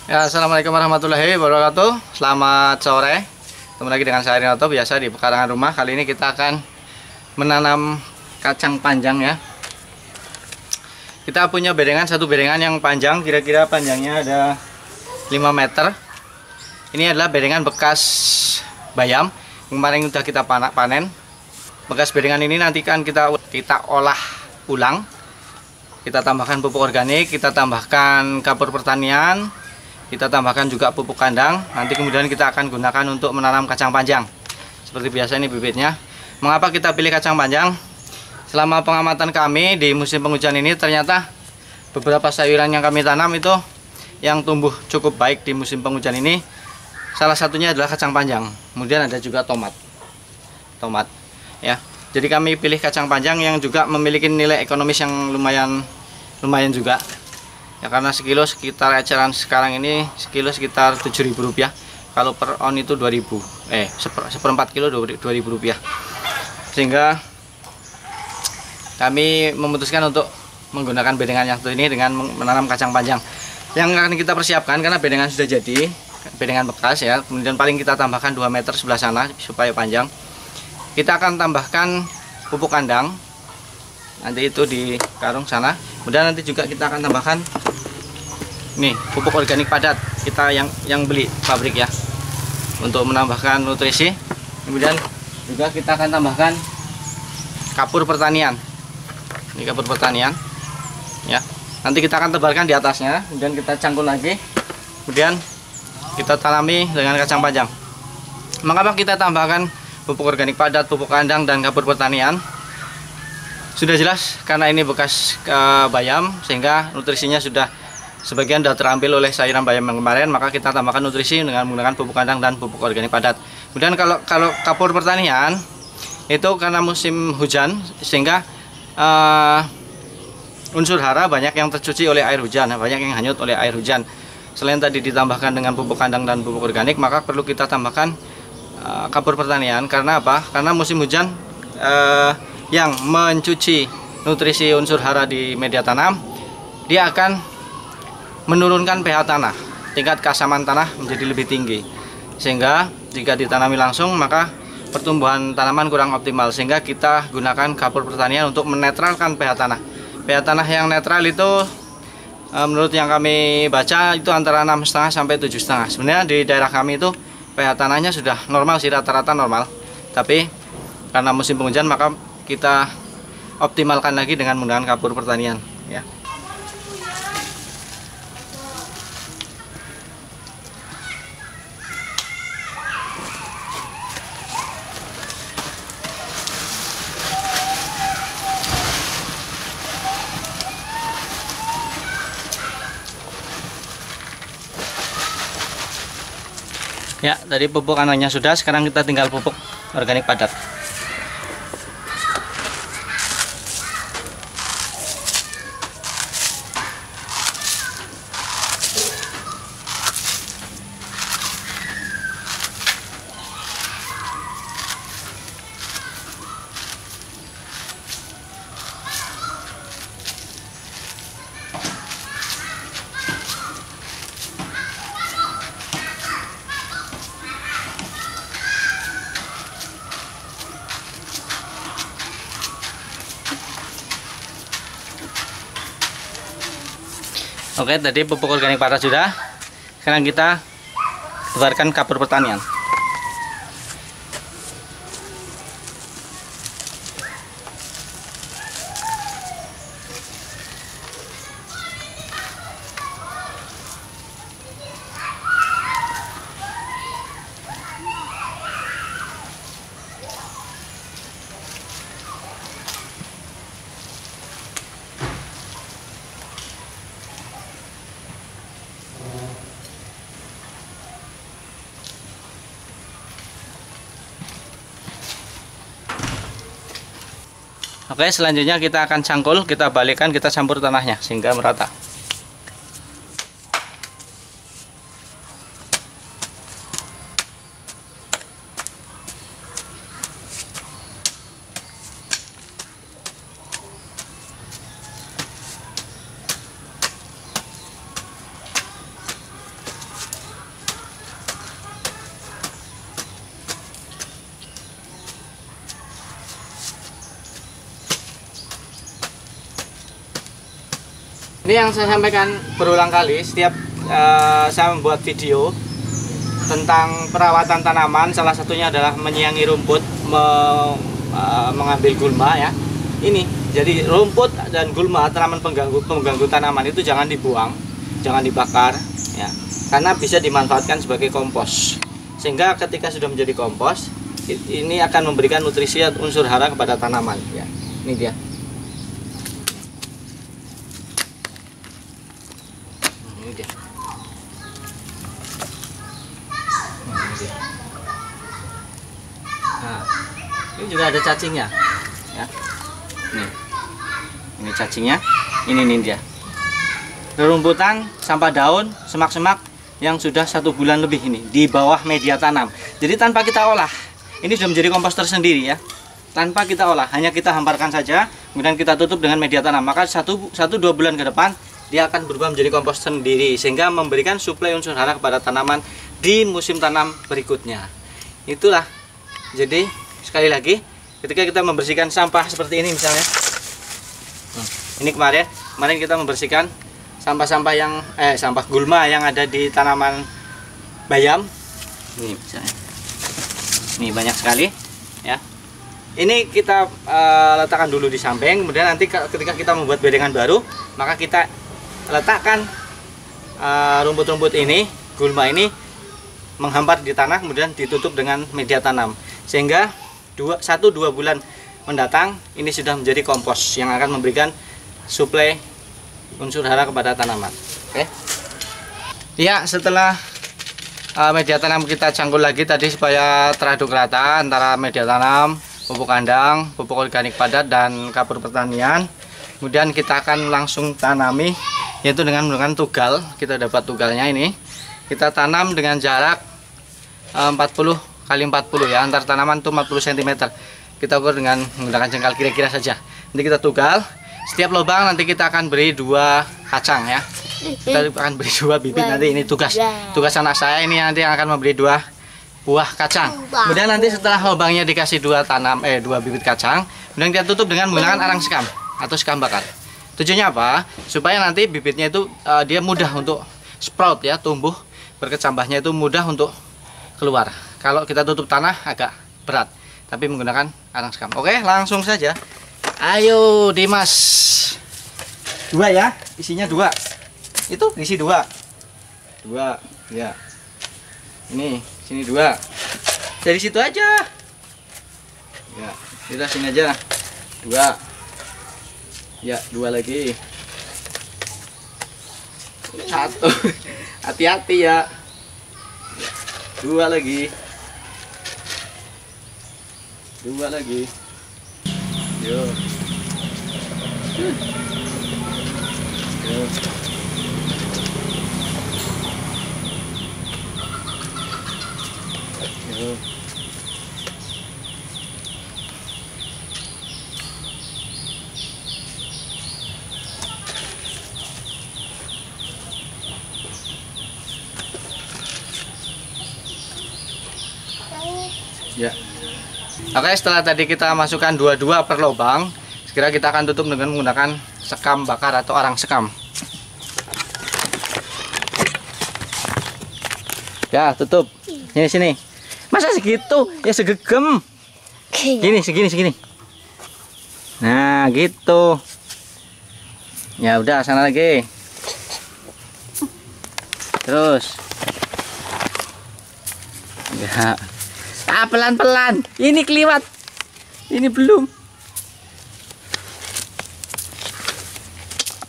Ya, assalamualaikum warahmatullahi wabarakatuh. Selamat sore. Ketemu lagi dengan saya Rinoto, biasa di pekarangan rumah. Kali ini kita akan menanam kacang panjang ya. Kita punya bedengan, satu bedengan yang panjang, kira-kira panjangnya ada 5 meter. Ini adalah bedengan bekas bayam. Kemarin sudah kita panen. Bekas bedengan ini nanti kan kita olah ulang. Kita tambahkan pupuk organik, kita tambahkan kapur pertanian, kita tambahkan juga pupuk kandang. Nanti kemudian kita akan gunakan untuk menanam kacang panjang. Seperti biasa ini bibitnya. Mengapa kita pilih kacang panjang? Selama pengamatan kami di musim penghujan ini, ternyata beberapa sayuran yang kami tanam itu yang tumbuh cukup baik di musim penghujan ini. Salah satunya adalah kacang panjang. Kemudian ada juga tomat ya. Jadi kami pilih kacang panjang yang juga memiliki nilai ekonomis yang lumayan juga ya, karena sekilo sekitar eceran sekarang ini sekilo sekitar Rp7.000. Kalau per on itu 2.000, seperempat kilo Rp2.000. Sehingga kami memutuskan untuk menggunakan bedengan yang satu ini dengan menanam kacang panjang yang akan kita persiapkan. Karena bedengan sudah jadi, bedengan bekas ya, kemudian paling kita tambahkan 2 meter sebelah sana supaya panjang. Kita akan tambahkan pupuk kandang nanti itu di karung sana. Kemudian nanti juga kita akan tambahkan nih pupuk organik padat kita yang beli pabrik ya, untuk menambahkan nutrisi. Kemudian juga kita akan tambahkan kapur pertanian. Ini kapur pertanian ya. Nanti kita akan tebarkan di atasnya, kemudian kita cangkul lagi, kemudian kita tanami dengan kacang panjang. Mengapa kita tambahkan pupuk organik padat, pupuk kandang, dan kapur pertanian? Sudah jelas karena ini bekas bayam, sehingga nutrisinya sudah sebagian sudah terambil oleh sayuran bayam yang kemarin. Maka kita tambahkan nutrisi dengan menggunakan pupuk kandang dan pupuk organik padat. Kemudian kalau kapur pertanian itu karena musim hujan, sehingga unsur hara banyak yang tercuci oleh air hujan, banyak yang hanyut oleh air hujan. Selain tadi ditambahkan dengan pupuk kandang dan pupuk organik, maka perlu kita tambahkan kapur pertanian. Karena apa? Karena musim hujan yang mencuci nutrisi unsur hara di media tanam, dia akan menurunkan pH tanah, tingkat keasaman tanah menjadi lebih tinggi, sehingga jika ditanami langsung maka pertumbuhan tanaman kurang optimal. Sehingga kita gunakan kapur pertanian untuk menetralkan pH tanah. pH tanah yang netral itu menurut yang kami baca itu antara 6,5 sampai 7,5. Sebenarnya di daerah kami itu pH tanahnya sudah normal sih, rata-rata normal. Tapi karena musim penghujan maka kita optimalkan lagi dengan menggunakan kapur pertanian ya. Ya, tadi pupuk kandangnya sudah, sekarang kita tinggal pupuk organik padat. Oke, tadi pupuk organik padat sudah. Sekarang kita tebarkan kapur pertanian. Oke, selanjutnya kita akan cangkul, kita balikkan, kita campur tanahnya sehingga merata. Ini yang saya sampaikan berulang kali setiap saya membuat video tentang perawatan tanaman. Salah satunya adalah menyiangi rumput, mengambil gulma ya. Ini jadi rumput dan gulma tanaman pengganggu tanaman itu jangan dibuang, jangan dibakar ya, karena bisa dimanfaatkan sebagai kompos. Sehingga ketika sudah menjadi kompos, ini akan memberikan nutrisi unsur hara kepada tanaman ya. Ini dia. Ini dia. Nah, ini juga ada cacingnya ya. Ini cacingnya, ini dia. Rerumputan, sampah daun, semak-semak yang sudah 1 bulan lebih ini di bawah media tanam. Jadi tanpa kita olah, ini sudah menjadi kompos tersendiri ya. Tanpa kita olah, hanya kita hamparkan saja, kemudian kita tutup dengan media tanam. Maka 1-2 bulan ke depan dia akan berubah menjadi kompos sendiri, sehingga memberikan suplai unsur hara kepada tanaman di musim tanam berikutnya. Itulah. Jadi sekali lagi, ketika kita membersihkan sampah seperti ini misalnya, ini kemarin kita membersihkan sampah-sampah yang sampah gulma yang ada di tanaman bayam. Ini misalnya, ini banyak sekali ya. Ini kita letakkan dulu di samping, kemudian nanti ketika kita membuat bedengan baru, maka kita letakkan rumput-rumput ini, gulma ini menghampar di tanah, kemudian ditutup dengan media tanam, sehingga 1-2 bulan mendatang ini sudah menjadi kompos yang akan memberikan suplai unsur hara kepada tanaman. Oke. Ya, setelah media tanam kita cangkul lagi tadi supaya teraduk rata antara media tanam, pupuk kandang, pupuk organik padat dan kapur pertanian. Kemudian kita akan langsung tanami, yaitu dengan menggunakan tugal. Kita dapat tugalnya ini. Kita tanam dengan jarak 40 kali 40 ya, antar tanaman itu 40 cm. Kita ukur dengan menggunakan jengkal kira-kira saja. Nanti kita tugal. Setiap lubang nanti kita akan beri 2 kacang ya. Kita akan beri 2 bibit. Nanti ini tugas anak saya ini nanti yang akan memberi 2 buah kacang. Kemudian nanti setelah lubangnya dikasih 2 bibit kacang, kemudian kita tutup dengan menggunakan arang sekam atau sekam bakar. Tujuannya apa? Supaya nanti bibitnya itu dia mudah untuk sprout ya, tumbuh, berkecambahnya itu mudah untuk keluar. Kalau kita tutup tanah agak berat, tapi menggunakan arang sekam. Oke, langsung saja. Ayo Dimas. 2 ya, isinya 2. Itu isi 2 ya. Ini sini 2. Dari situ aja ya, kita sini aja 2 ya, 2 lagi 1. Hati-hati ya. 2 lagi 2 lagi. Yo. Yo. Yo. Ya. Oke, setelah tadi kita masukkan 2 per lubang, segera kita akan tutup dengan menggunakan sekam bakar atau arang sekam. Ya, tutup. Sini. Masa segitu? Ya segegem. Segini. Nah, gitu. Ya udah, sana lagi. Terus. Ya. Pelan-pelan. Ini keliwat. Ini belum.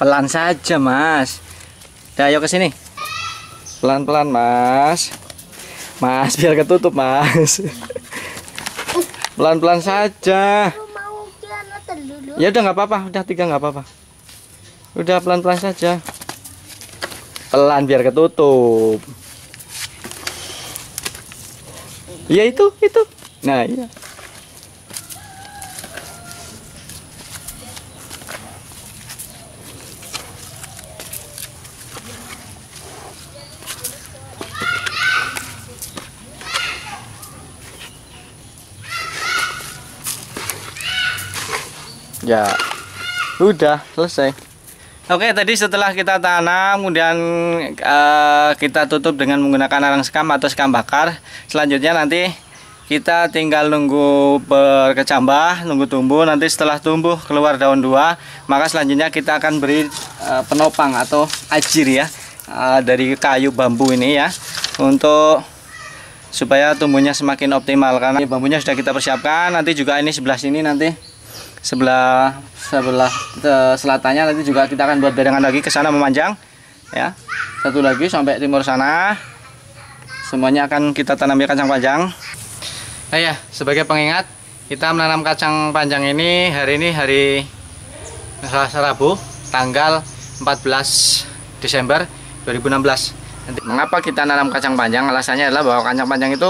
Pelan saja, Mas. Dah, ayo ke sini. Pelan-pelan, Mas. Mas, biar ketutup, Mas. Pelan-pelan saja. Ya udah, nggak apa-apa. Udah 3 nggak apa-apa. Udah pelan-pelan saja. Pelan biar ketutup. Ya itu. Nah, iya. Ya. Udah selesai. Oke, tadi setelah kita tanam, kemudian kita tutup dengan menggunakan arang sekam atau sekam bakar. Selanjutnya nanti kita tinggal nunggu berkecambah, nunggu tumbuh. Nanti setelah tumbuh keluar daun 2, maka selanjutnya kita akan beri penopang atau ajir ya, dari kayu bambu ini ya, untuk supaya tumbuhnya semakin optimal. Karena bambunya sudah kita persiapkan. Nanti juga ini sebelah sini, nanti sebelah selatannya nanti juga kita akan buat bedengan lagi ke sana memanjang ya. Satu lagi sampai timur sana. Semuanya akan kita tanami kacang panjang. Nah ya, sebagai pengingat, kita menanam kacang panjang ini hari Rabu tanggal 14 Desember 2016. Nanti, mengapa kita nanam kacang panjang? Alasannya adalah bahwa kacang panjang itu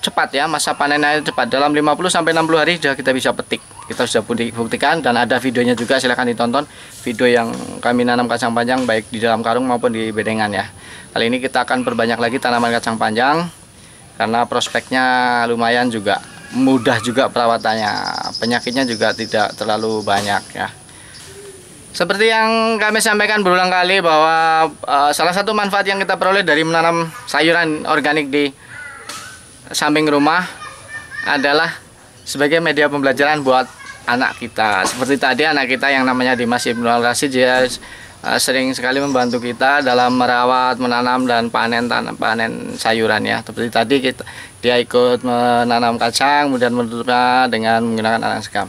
cepat ya, masa panennya cepat. Dalam 50 sampai 60 hari sudah kita bisa petik. Kita sudah buktikan dan ada videonya juga, silahkan ditonton video yang kami nanam kacang panjang baik di dalam karung maupun di bedengan ya. Kali ini kita akan perbanyak lagi tanaman kacang panjang karena prospeknya lumayan, juga mudah juga perawatannya, penyakitnya juga tidak terlalu banyak ya. Seperti yang kami sampaikan berulang kali bahwa salah satu manfaat yang kita peroleh dari menanam sayuran organik di samping rumah adalah sebagai media pembelajaran buat anak kita. Seperti tadi anak kita yang namanya Dimas Ibnu Al-Rasyid, dia sering sekali membantu kita dalam merawat, menanam dan panen sayuran ya. Seperti tadi dia ikut menanam kacang, kemudian menutupnya dengan menggunakan arang sekam.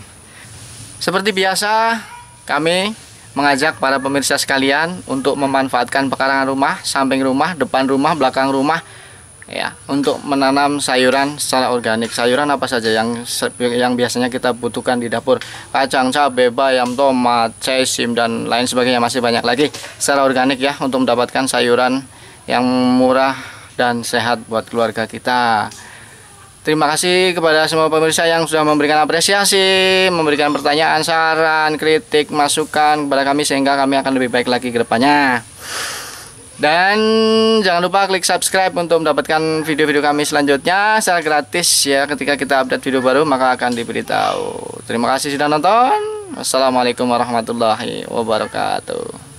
Seperti biasa, kami mengajak para pemirsa sekalian untuk memanfaatkan pekarangan rumah, samping rumah, depan rumah, belakang rumah ya, untuk menanam sayuran secara organik. Sayuran apa saja yang biasanya kita butuhkan di dapur: kacang, cabai, bayam, tomat, sesim dan lain sebagainya, masih banyak lagi secara organik ya, untuk mendapatkan sayuran yang murah dan sehat buat keluarga kita. Terima kasih kepada semua pemirsa yang sudah memberikan apresiasi, memberikan pertanyaan, saran, kritik, masukan kepada kami, sehingga kami akan lebih baik lagi ke depannya. Dan jangan lupa klik subscribe untuk mendapatkan video-video kami selanjutnya secara gratis ya. Ketika kita update video baru maka akan diberitahu. Terima kasih sudah nonton. Wassalamualaikum warahmatullahi wabarakatuh.